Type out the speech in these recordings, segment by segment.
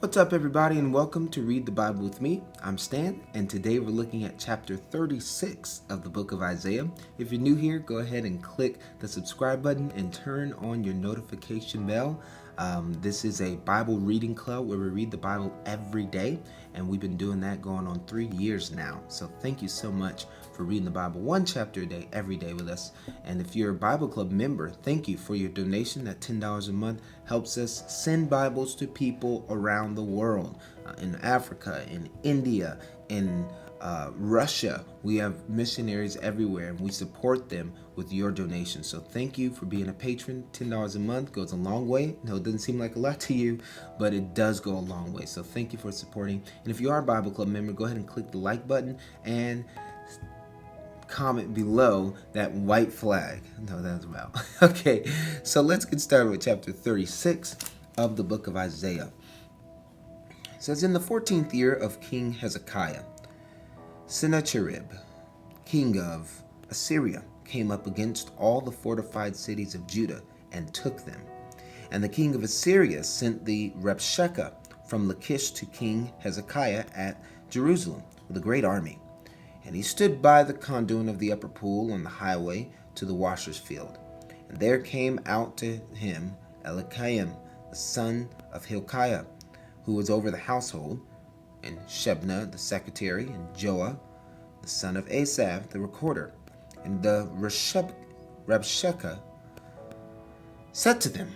What's up, everybody, and welcome to Read the Bible with me. I'm Stan, and today we're looking at chapter 36 of the book of Isaiah. If you're new here, go ahead and click the subscribe button and turn on your notification bell. This is a Bible reading club where we read the Bible every day, and we've been doing that going on 3 years now. So thank you so much for reading the Bible one chapter a day, every day with us. And if you're a Bible Club member, thank you for your donation. That $10 a month helps us send Bibles to people around the world, in Africa, in India, in Russia. We have missionaries everywhere, and we support them with your donation. So thank you for being a patron. $10 a month goes a long way. No, it doesn't seem like a lot to you, but it does go a long way. So thank you for supporting. And if you are a Bible Club member, go ahead and click the like button and comment below that white flag. No, that's about. Okay, so let's get started with chapter 36 of the book of Isaiah. It says, in the 14th year of King Hezekiah, Sennacherib, king of Assyria, came up against all the fortified cities of Judah and took them. And the king of Assyria sent the Rabshakeh from Lachish to King Hezekiah at Jerusalem with a great army. And he stood by the conduit of the upper pool on the highway to the washer's field. And there came out to him Eliakim, the son of Hilkiah, who was over the household, and Shebna, the secretary, and Joah, the son of Asaph, the recorder. And the Rabshakeh said to them,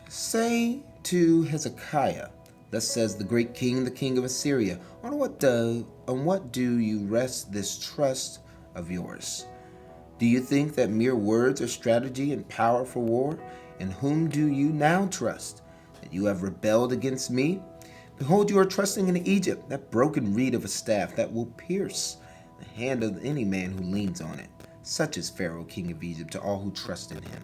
say to Hezekiah, thus says the great king, the king of Assyria, on what do you rest this trust of yours? Do you think that mere words are strategy and power for war? In whom do you now trust? That you have rebelled against me? Behold, you are trusting in Egypt, that broken reed of a staff that will pierce the hand of any man who leans on it. Such is Pharaoh, king of Egypt, to all who trust in him.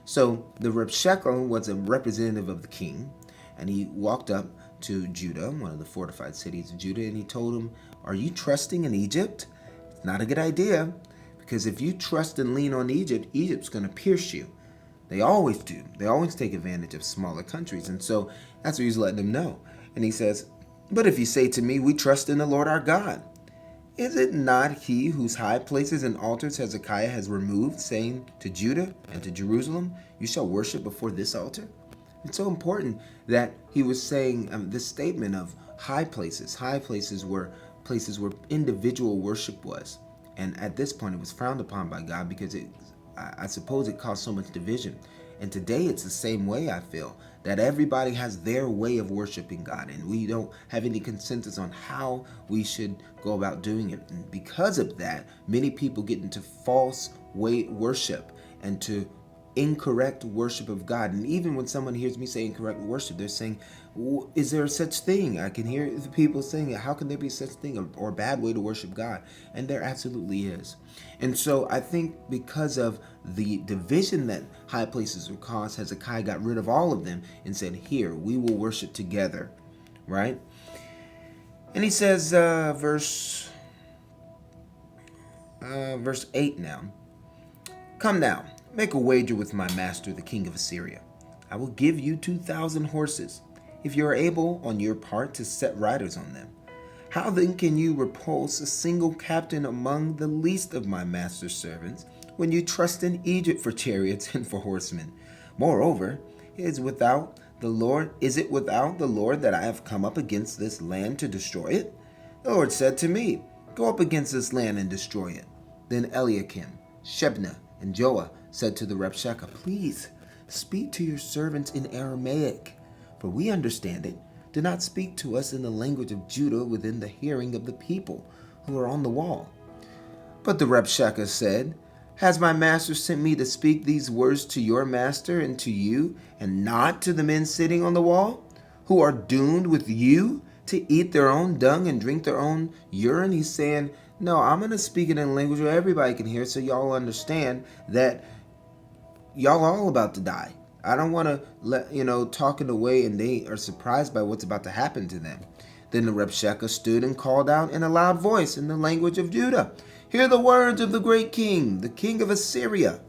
So the Rabshakeh was a representative of the king, and he walked up to Judah, one of the fortified cities of Judah, and he told him, are you trusting in Egypt? It's not a good idea, because if you trust and lean on Egypt, Egypt's going to pierce you. They always do. They always take advantage of smaller countries, and so that's what he's letting them know. And he says, but if you say to me, we trust in the Lord our God, is it not he whose high places and altars Hezekiah has removed, saying to Judah and to Jerusalem, you shall worship before this altar? It's so important that he was saying this statement of high places. High places were places where individual worship was. And at this point, it was frowned upon by God because I suppose it caused so much division. And today it's the same way, I feel, that everybody has their way of worshiping God. And we don't have any consensus on how we should go about doing it. And because of that, many people get into false worship and to incorrect worship of God. And even when someone hears me say incorrect worship, they're saying, is there such thing? I can hear the people saying, how can there be such thing or a bad way to worship God? And there absolutely is. And so I think because of the division that high places would cause, Hezekiah got rid of all of them and said, here, we will worship together, right? And he says, verse 8 now, come now, make a wager with my master, the king of Assyria. I will give you 2,000 horses, if you are able on your part to set riders on them. How then can you repulse a single captain among the least of my master's servants, when you trust in Egypt for chariots and for horsemen? Moreover, is it without the Lord that I have come up against this land to destroy it? The Lord said to me, go up against this land and destroy it. Then Eliakim, Shebna, and Joah said to the Rabshakeh, please speak to your servants in Aramaic, for we understand it. Do not speak to us in the language of Judah within the hearing of the people who are on the wall. But the Rabshakeh said, has my master sent me to speak these words to your master and to you, and not to the men sitting on the wall, who are doomed with you to eat their own dung and drink their own urine? He's saying, no, I'm going to speak it in a language where everybody can hear, so y'all understand that y'all are all about to die. I don't want to talk in a way and they are surprised by what's about to happen to them. Then the Rabshakeh stood and called out in a loud voice in the language of Judah, hear the words of the great king, the king of Assyria.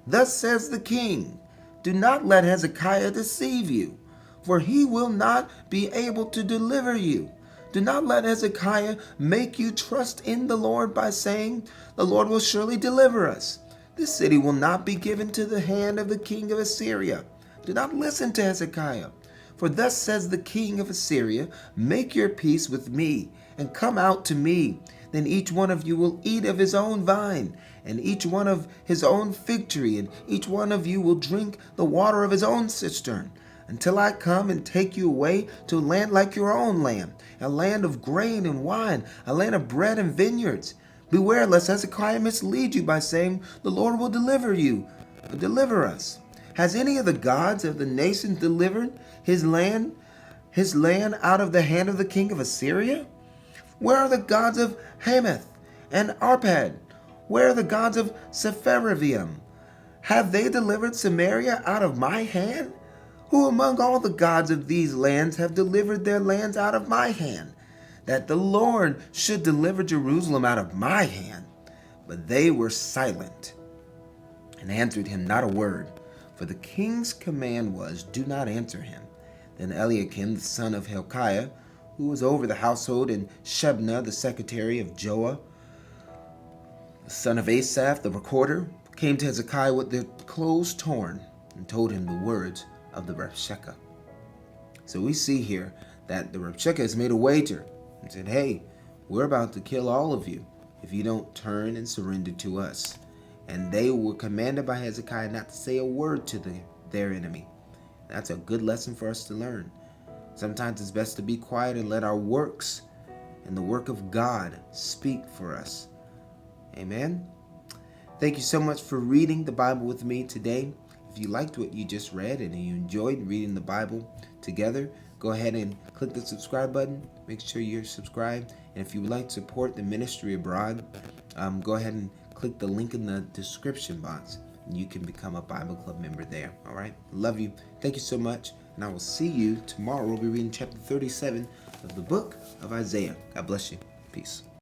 Thus says the king, do not let Hezekiah deceive you, for he will not be able to deliver you. Do not let Hezekiah make you trust in the Lord by saying, the Lord will surely deliver us. This city will not be given to the hand of the king of Assyria. Do not listen to Hezekiah. For thus says the king of Assyria, make your peace with me, and come out to me. Then each one of you will eat of his own vine, and each one of his own fig tree, and each one of you will drink the water of his own cistern, until I come and take you away to a land like your own land, a land of grain and wine, a land of bread and vineyards. Beware lest Hezekiah mislead you by saying, the Lord will deliver us. Has any of the gods of the nations delivered his land out of the hand of the king of Assyria? Where are the gods of Hamath and Arpad? Where are the gods of Sepharvaim? Have they delivered Samaria out of my hand? Who among all the gods of these lands have delivered their lands out of my hand, that the Lord should deliver Jerusalem out of my hand? But they were silent and answered him not a word, for the king's command was, do not answer him. Then Eliakim, the son of Hilkiah, who was over the household, and Shebna, the secretary of Joah, the son of Asaph, the recorder, came to Hezekiah with their clothes torn and told him the words of the Rabshakeh. So we see here that the Rabshakeh has made a wager and said, hey, we're about to kill all of you if you don't turn and surrender to us. And they were commanded by Hezekiah not to say a word to their enemy. That's a good lesson for us to learn. Sometimes it's best to be quiet and let our works and the work of God speak for us. Amen. Thank you so much for reading the Bible with me today. If you liked what you just read and you enjoyed reading the Bible together, go ahead and click the subscribe button. Make sure you're subscribed. And if you would like to support the ministry abroad, go ahead and click the link in the description box. And you can become a Bible Club member there. All right. Love you. Thank you so much. And I will see you tomorrow. We'll be reading chapter 37 of the book of Isaiah. God bless you. Peace.